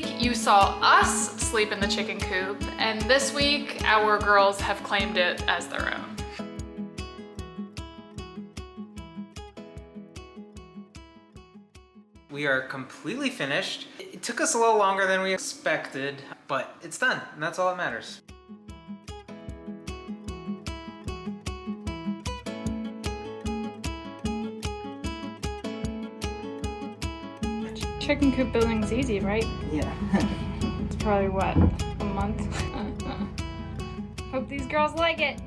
week, you saw us sleep in the chicken coop, and this week, our girls have claimed it as their own. We are completely finished. It took us a little longer than we expected, but it's done, and that's all that matters. Chicken coop building's easy, right? Yeah. It's probably what, a month? Hope these girls like it.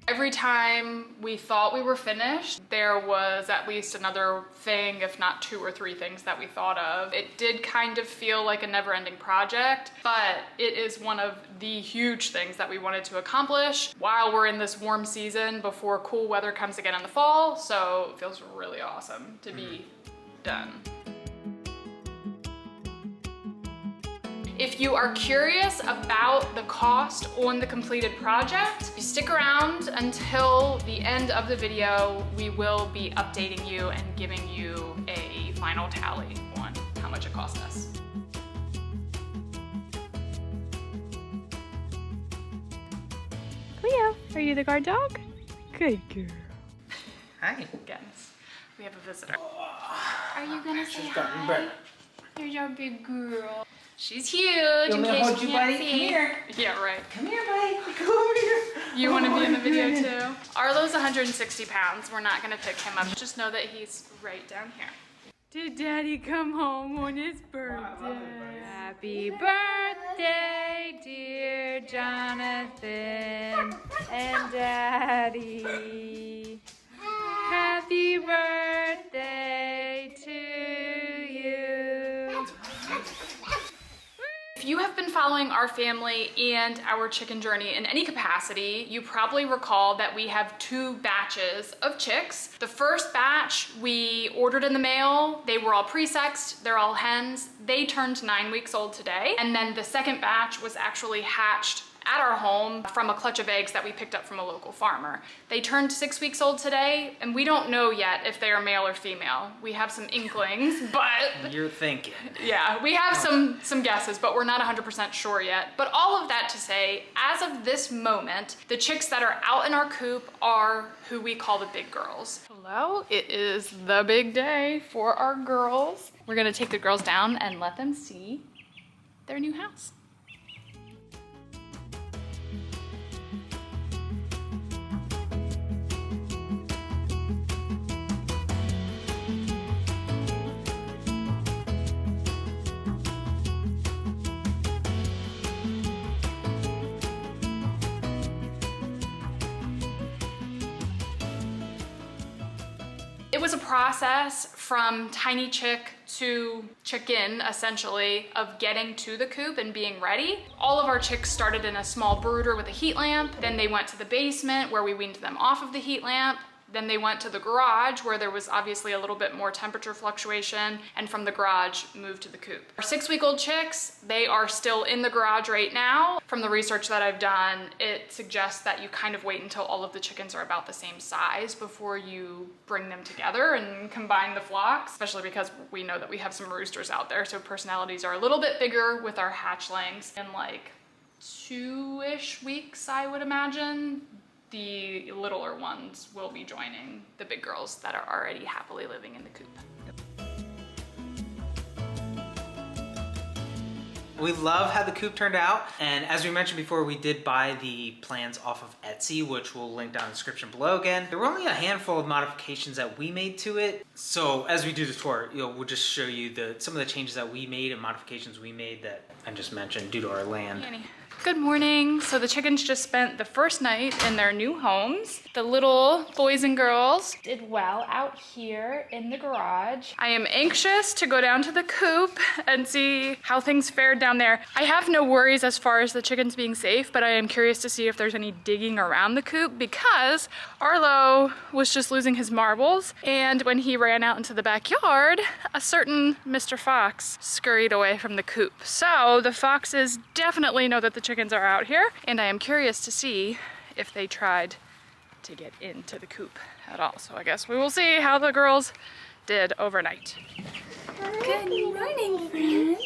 Every time we thought we were finished, there was at least another thing, if not 2 or 3 things that we thought of. It did kind of feel like a never-ending project, but it is one of the huge things that we wanted to accomplish while we're in this warm season before cool weather comes again in the fall, so it feels really awesome to be done. If you are curious about the cost on the completed project, you stick around until the end of the video. We will be updating you and giving you a final tally on how much it cost us. Cleo, are you the guard dog? Good girl. Hi. Again, we have a visitor. Are you gonna say hi? Here's our big girl. She's huge. You want me to hold you, buddy? Come here. Yeah, right. Come here, buddy. Come over here. You want to be in the video too? Arlo's 160 pounds. We're not going to pick him up. Just know that he's right down here. Did Daddy come home on his birthday? Happy birthday, dear Jonathan and Daddy. Happy birthday to you. If you have been following our family and our chicken journey in any capacity, you probably recall that we have 2 batches of chicks. The first batch we ordered in the mail. They were all pre-sexed, they're all hens. They turned 9 weeks old today. And then the second batch was actually hatched at our home from a clutch of eggs that we picked up from a local farmer. They turned 6 weeks old today, and we don't know yet if they are male or female. We have some inklings, but... You're thinking. Yeah, we have some guesses, but we're not 100% sure yet. But all of that to say, as of this moment, the chicks that are out in our coop are who we call the big girls. Hello, it is the big day for our girls. We're gonna take the girls down and let them see their new house. It was a process from tiny chick to chicken, essentially, of getting to the coop and being ready. All of our chicks started in a small brooder with a heat lamp. Then they went to the basement where we weaned them off of the heat lamp. Then they went to the garage where there was obviously a little bit more temperature fluctuation, and from the garage moved to the coop. Our 6-week-old chicks, they are still in the garage right now. From the research that I've done, it suggests that you kind of wait until all of the chickens are about the same size before you bring them together and combine the flocks, especially because we know that we have some roosters out there, so personalities are a little bit bigger with our hatchlings. In like 2-ish weeks, I would imagine, the littler ones will be joining the big girls that are already happily living in the coop. We love how the coop turned out, and as we mentioned before, we did buy the plans off of Etsy, which we'll link down in the description below again. There were only a handful of modifications that we made to it, so as we do the tour, we'll just show you some of the changes that we made and modifications we made that I just mentioned due to our land. Good morning. So the chickens just spent the first night in their new homes. The little boys and girls did well out here in the garage. I am anxious to go down to the coop and see how things fared down there. I have no worries as far as the chickens being safe, but I am curious to see if there's any digging around the coop because Arlo was just losing his marbles, and when he ran out into the backyard, a certain Mr. Fox scurried away from the coop. So the foxes definitely know that the chickens are out here, and I am curious to see if they tried to get into the coop at all. So I guess we will see how the girls did overnight. Good morning, friends.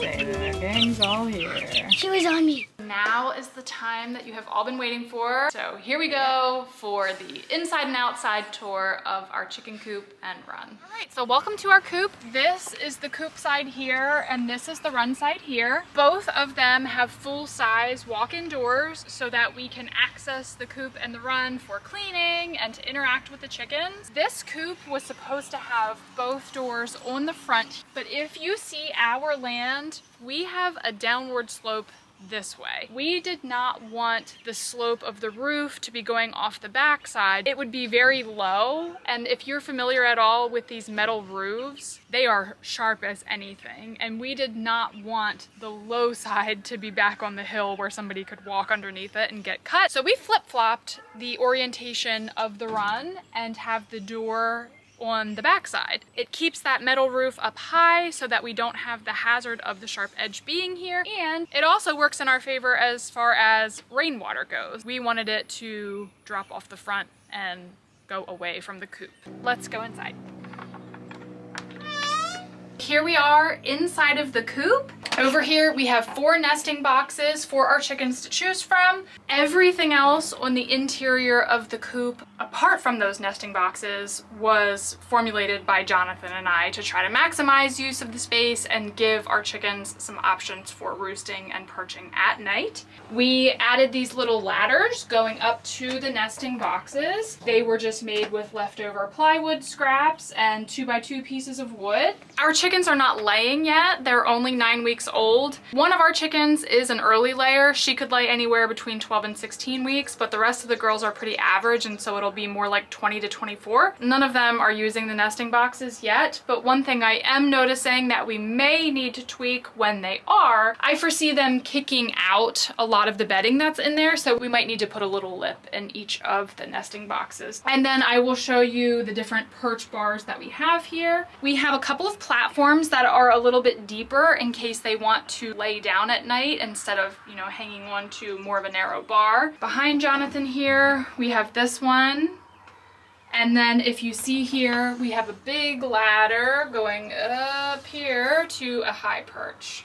Say the gang's all here. She was on me. Now is the time that you have all been waiting for. So here we go for the inside and outside tour of our chicken coop and run. All right, so welcome to our coop. This is the coop side here, and this is the run side here. Both of them have full-size walk-in doors so that we can access the coop and the run for cleaning and to interact with the chickens. This coop was supposed to have both doors on the front, but if you see our land, we have a downward slope this way. We did not want the slope of the roof to be going off the backside. It would be very low, and if you're familiar at all with these metal roofs, they are sharp as anything, and we did not want the low side to be back on the hill where somebody could walk underneath it and get cut. So we flip-flopped the orientation of the run and have the door on the backside. It keeps that metal roof up high so that we don't have the hazard of the sharp edge being here, and it also works in our favor as far as rainwater goes. We wanted it to drop off the front and go away from the coop. Let's go inside. Here we are inside of the coop. Over here we have 4 nesting boxes for our chickens to choose from. Everything else on the interior of the coop, apart from those nesting boxes, was formulated by Jonathan and I to try to maximize use of the space and give our chickens some options for roosting and perching at night. We added these little ladders going up to the nesting boxes. They were just made with leftover plywood scraps and 2x2 pieces of wood. Our chickens are not laying yet. They're only 9 weeks old. One of our chickens is an early layer. She could lay anywhere between 12 and 16 weeks, but the rest of the girls are pretty average, and so it'll be more like 20 to 24. None of them are using the nesting boxes yet, but one thing I am noticing that we may need to tweak when they are, I foresee them kicking out a lot of the bedding that's in there, so we might need to put a little lip in each of the nesting boxes. And then I will show you the different perch bars that we have here. We have a couple of platforms that are a little bit deeper in case they want to lay down at night instead of, you know, hanging on to more of a narrow bar. Behind Jonathan here, we have this one. And then if you see here, we have a big ladder going up here to a high perch.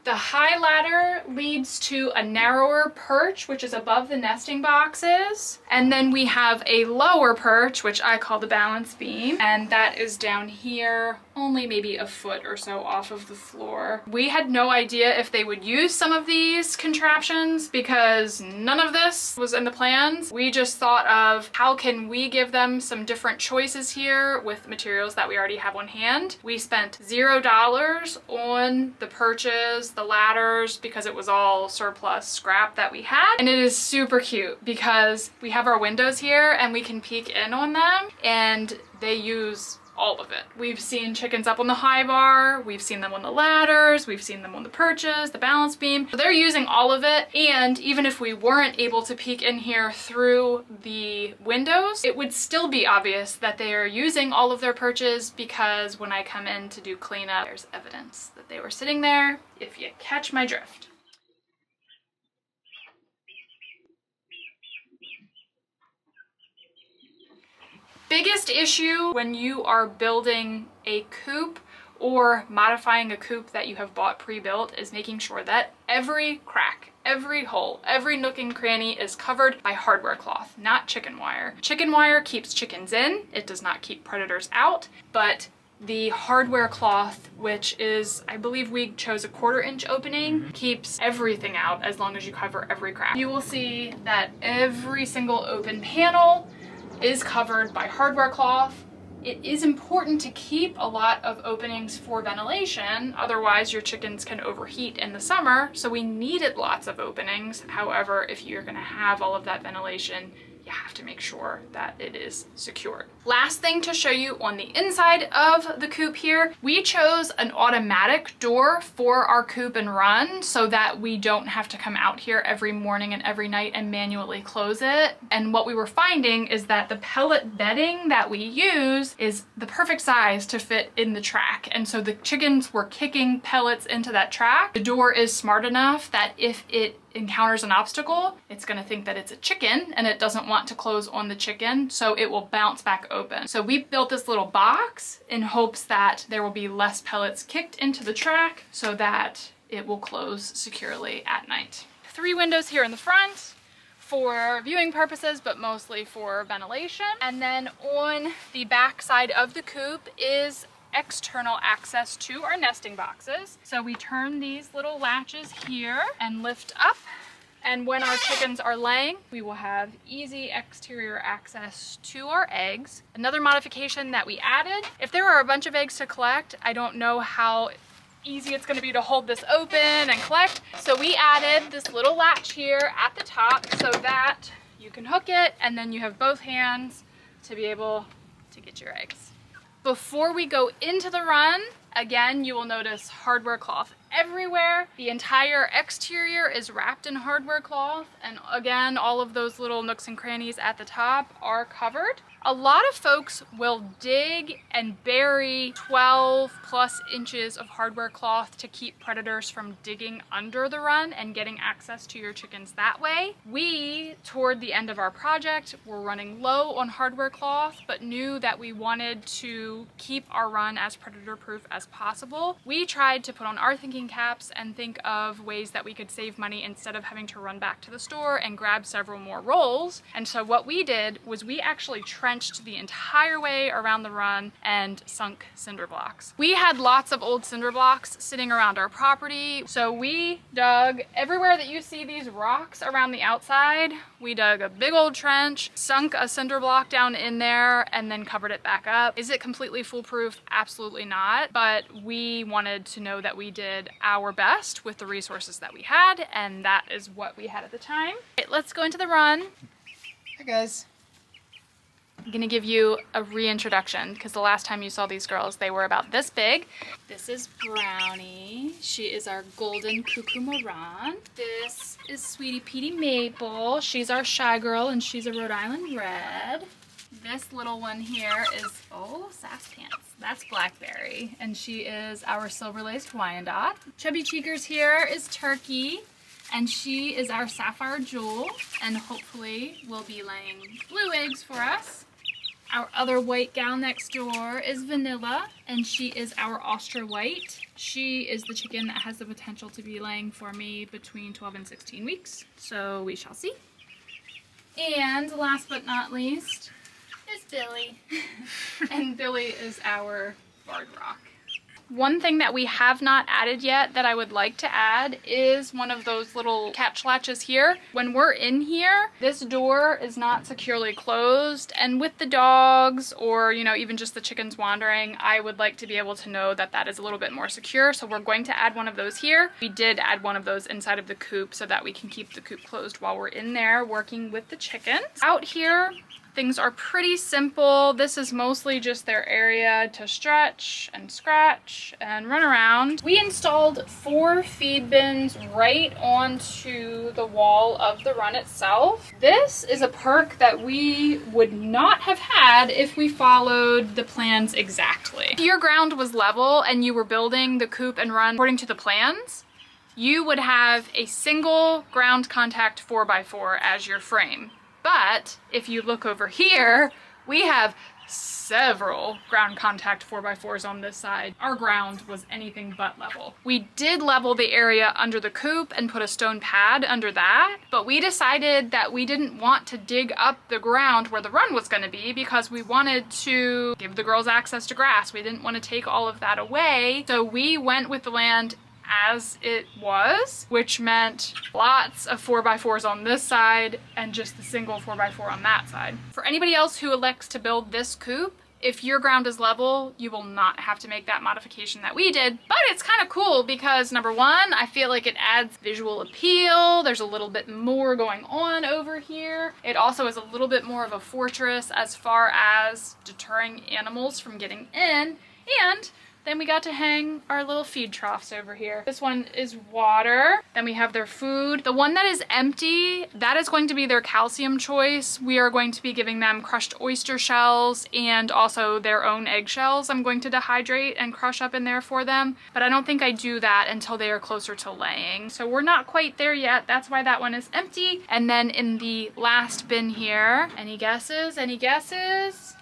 The high ladder leads to a narrower perch, which is above the nesting boxes. And then we have a lower perch, which I call the balance beam. And that is down here, only maybe a foot or so off of the floor. We had no idea if they would use some of these contraptions because none of this was in the plans. We just thought of how can we give them some different choices here with materials that we already have on hand. We spent $0 on the perches, the ladders, because it was all surplus scrap that we had. And it is super cute because we have our windows here and we can peek in on them, and they use all of it. We've seen chickens up on the high bar, we've seen them on the ladders, we've seen them on the perches, the balance beam. So they're using all of it, and even if we weren't able to peek in here through the windows, it would still be obvious that they are using all of their perches because when I come in to do cleanup, there's evidence that they were sitting there, if you catch my drift. Biggest issue when you are building a coop or modifying a coop that you have bought pre-built is making sure that every crack, every hole, every nook and cranny is covered by hardware cloth, not chicken wire. Chicken wire keeps chickens in, it does not keep predators out, but the hardware cloth, which is, I believe we chose a 1/4 inch opening, keeps everything out as long as you cover every crack. You will see that every single open panel is covered by hardware cloth. It is important to keep a lot of openings for ventilation, otherwise your chickens can overheat in the summer, so we needed lots of openings. However, if you're gonna have all of that ventilation, you have to make sure that it is secured. Last thing to show you on the inside of the coop here, we chose an automatic door for our coop and run so that we don't have to come out here every morning and every night and manually close it. And what we were finding is that the pellet bedding that we use is the perfect size to fit in the track. And so the chickens were kicking pellets into that track. The door is smart enough that if it encounters an obstacle, it's gonna think that it's a chicken and it doesn't want to close on the chicken, so it will bounce back open. So we built this little box in hopes that there will be less pellets kicked into the track so that it will close securely at night. 3 windows here in the front for viewing purposes, but mostly for ventilation. And then on the back side of the coop is external access to our nesting boxes. So we turn these little latches here and lift up. And when our chickens are laying, we will have easy exterior access to our eggs. Another modification that we added, if there are a bunch of eggs to collect, I don't know how easy it's going to be to hold this open and collect. So we added this little latch here at the top so that you can hook it and then you have both hands to be able to get your eggs. Before we go into the run, again, you will notice hardware cloth everywhere. The entire exterior is wrapped in hardware cloth, and again, all of those little nooks and crannies at the top are covered. A lot of folks will dig and bury 12+ inches of hardware cloth to keep predators from digging under the run and getting access to your chickens that way. We, toward the end of our project, were running low on hardware cloth, but knew that we wanted to keep our run as predator proof as possible. We tried to put on our thinking caps and think of ways that we could save money instead of having to run back to the store and grab several more rolls. And so what we did was we actually trenched the entire way around the run and sunk cinder blocks. We had lots of old cinder blocks sitting around our property, so we dug everywhere that you see these rocks around the outside. We dug a big old trench, sunk a cinder block down in there, and then covered it back up. Is it completely foolproof? Absolutely not, but we wanted to know that we did our best with the resources that we had, and that is what we had at the time. Okay, let's go into the run. Hi guys. I'm gonna give you a reintroduction because the last time you saw these girls, they were about this big. This is Brownie. She is our golden Cuckoo Maran. This is Sweetie Petey Maple. She's our shy girl and she's a Rhode Island Red. This little one here is, oh, sass pants. That's Blackberry, and she is our silver-laced Wyandotte. Chubby Cheekers here is Turkey, and she is our Sapphire Jewel, and hopefully will be laying blue eggs for us. Our other white gal next door is Vanilla, and she is our Austra White. She is the chicken that has the potential to be laying for me between 12 and 16 weeks, so we shall see. And last but not least is Billie. And Billie is our Barred Rock. One thing that we have not added yet that I would like to add is one of those little catch latches here. When we're in here, this door is not securely closed, and with the dogs or, you know, even just the chickens wandering, I would like to be able to know that that is a little bit more secure, so we're going to add one of those here. We did add one of those inside of the coop so that we can keep the coop closed while we're in there working with the chickens. Out here, things are pretty simple. This is mostly just their area to stretch and scratch and run around. We installed 4 feed bins right onto the wall of the run itself. This is a perk that we would not have had if we followed the plans exactly. If your ground was level and you were building the coop and run according to the plans, you would have a single ground contact 4x4 as your frame. But if you look over here, we have several ground contact 4x4s on this side. Our ground was anything but level. We did level the area under the coop and put a stone pad under that, but we decided that we didn't want to dig up the ground where the run was going to be because we wanted to give the girls access to grass. We didn't want to take all of that away, so we went with the land as it was, which meant lots of 4x4s on this side and just the single 4x4 on that side. For anybody else who elects to build this coop, if your ground is level, you will not have to make that modification that we did, but it's kind of cool because number one, I feel like it adds visual appeal. There's a little bit more going on over here. It also is a little bit more of a fortress as far as deterring animals from getting in, and Then we got to hang our little feed troughs over here. This one is water. Then we have their food. The one that is empty, that is going to be their calcium choice. We are going to be giving them crushed oyster shells and also their own eggshells. I'm going to dehydrate and crush up in there for them, but I don't think I do that until they are closer to laying. So we're not quite there yet. That's why that one is empty. And then in the last bin here, any guesses? Any guesses?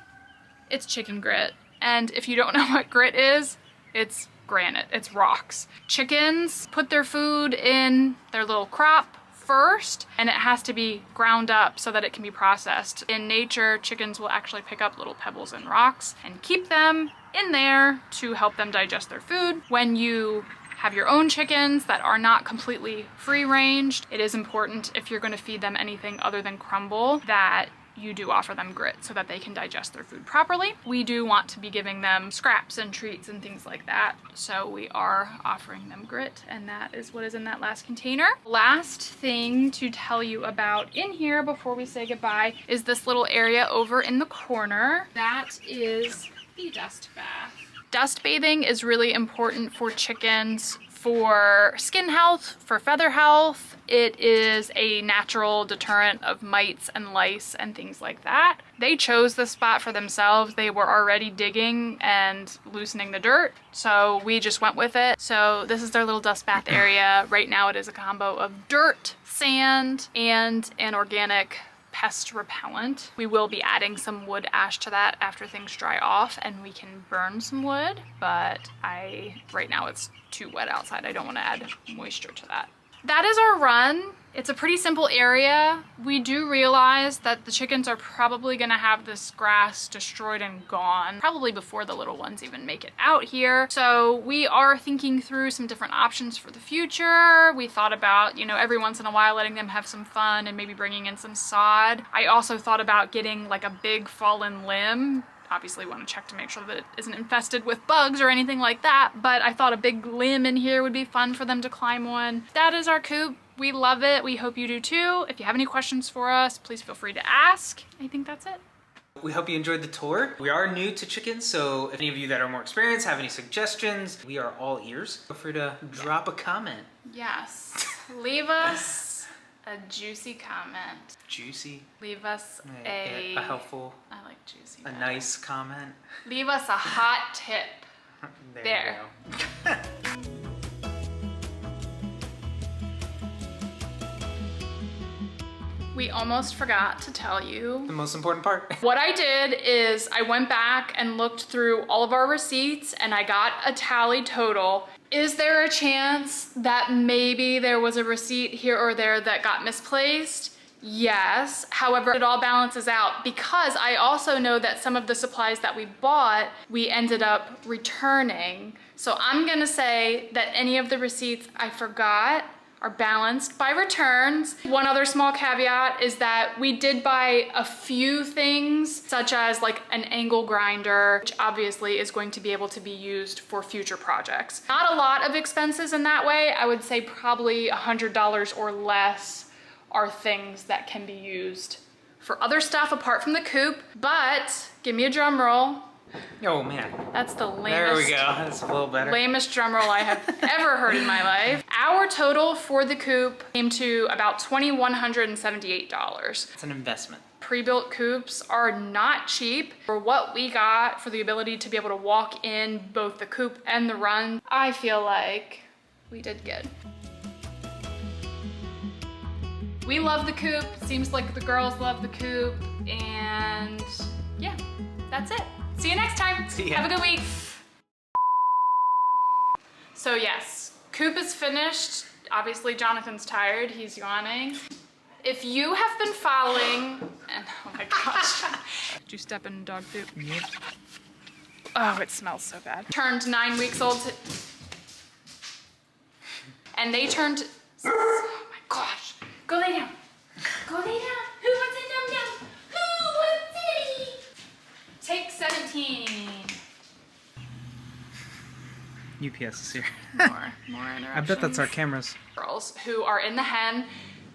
It's chicken grit. And if you don't know what grit is, it's granite, it's rocks. Chickens put their food in their little crop first, and it has to be ground up so that it can be processed. In nature, chickens will actually pick up little pebbles and rocks and keep them in there to help them digest their food. When you have your own chickens that are not completely free ranged, it is important, if you're going to feed them anything other than crumble, that you do offer them grit so that they can digest their food properly. We do want to be giving them scraps and treats and things like that, so we are offering them grit, and that is what is in that last container. Last thing to tell you about in here before we say goodbye is this little area over in the corner. That is the dust bath. Dust bathing is really important for chickens for skin health, for feather health. It is a natural deterrent of mites and lice and things like that. They chose this spot for themselves. They were already digging and loosening the dirt, so we just went with it. So this is their little dust bath area. Right now it is a combo of dirt, sand, and an organic pest repellent. We will be adding some wood ash to that after things dry off and we can burn some wood, but right now it's too wet outside. I don't want to add moisture to that. That is our run. It's a pretty simple area. We do realize that the chickens are probably gonna have this grass destroyed and gone, probably before the little ones even make it out here. So we are thinking through some different options for the future. We thought about, you know, every once in a while letting them have some fun and maybe bringing in some sod. I also thought about getting like a big fallen limb. Obviously want to check to make sure that it isn't infested with bugs or anything like that, but I thought a big limb in here would be fun for them to climb on. That is our coop. We love it. We hope you do too. If you have any questions for us, please feel free to ask. I think that's it. We hope you enjoyed the tour. We are new to chickens, so if any of you that are more experienced have any suggestions, we are all ears. Feel free to drop a comment. Yes. Leave us a juicy comment. Juicy. Leave us a helpful. I like juicy. A nice comment. Leave us a hot tip. There. You go. We almost forgot to tell you The most important part. What I did is I went back and looked through all of our receipts and I got a tally total. Is there a chance that maybe there was a receipt here or there that got misplaced? Yes. However, it all balances out because I also know that some of the supplies that we bought, we ended up returning. So I'm gonna say that any of the receipts I forgot are balanced by returns. One other small caveat is that we did buy a few things, such as like an angle grinder, which obviously is going to be able to be used for future projects. Not a lot of expenses in that way. I would say probably $100 or less are things that can be used for other stuff apart from the coop, but give me a drum roll. Oh man. That's the lamest. There we go. That's a little better. Lamest drum roll I have ever heard in my life. Our total for the coop came to about $2,178. It's an investment. Pre-built coops are not cheap. For what we got, for the ability to be able to walk in both the coop and the run, I feel like we did good. We love the coop. Seems like the girls love the coop. And yeah, that's it. See you next time. See ya. Have a good week. So yes, coop is finished. Obviously Jonathan's tired, he's yawning. If you have been following, and oh my gosh. Did you step in dog poop? Yep. Oh, it smells so bad. Turned 9 weeks old and they turned, oh my gosh. Go lay down. Go lay down. Who wants a num num? Who wants it? Take 17. UPS is here. More interruptions. I bet that's our cameras. Girls who are in the hen,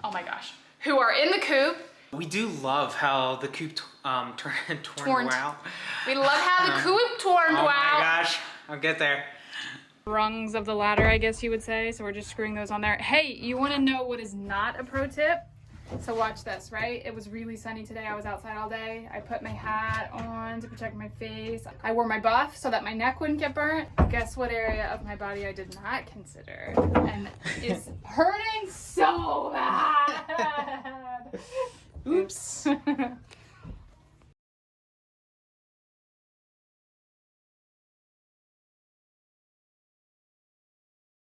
oh my gosh, who are in the coop. We do love how the coop torn out. We love how the coop turned Oh out. my gosh. I'll get there. Rungs of the ladder, I guess you would say. So we're just screwing those on there. Hey, you want to know what is not a pro tip? So watch this, right? It was really sunny today. I was outside all day. I put my hat on to protect my face. I wore my buff so that my neck wouldn't get burnt. Guess what area of my body I did not consider and is hurting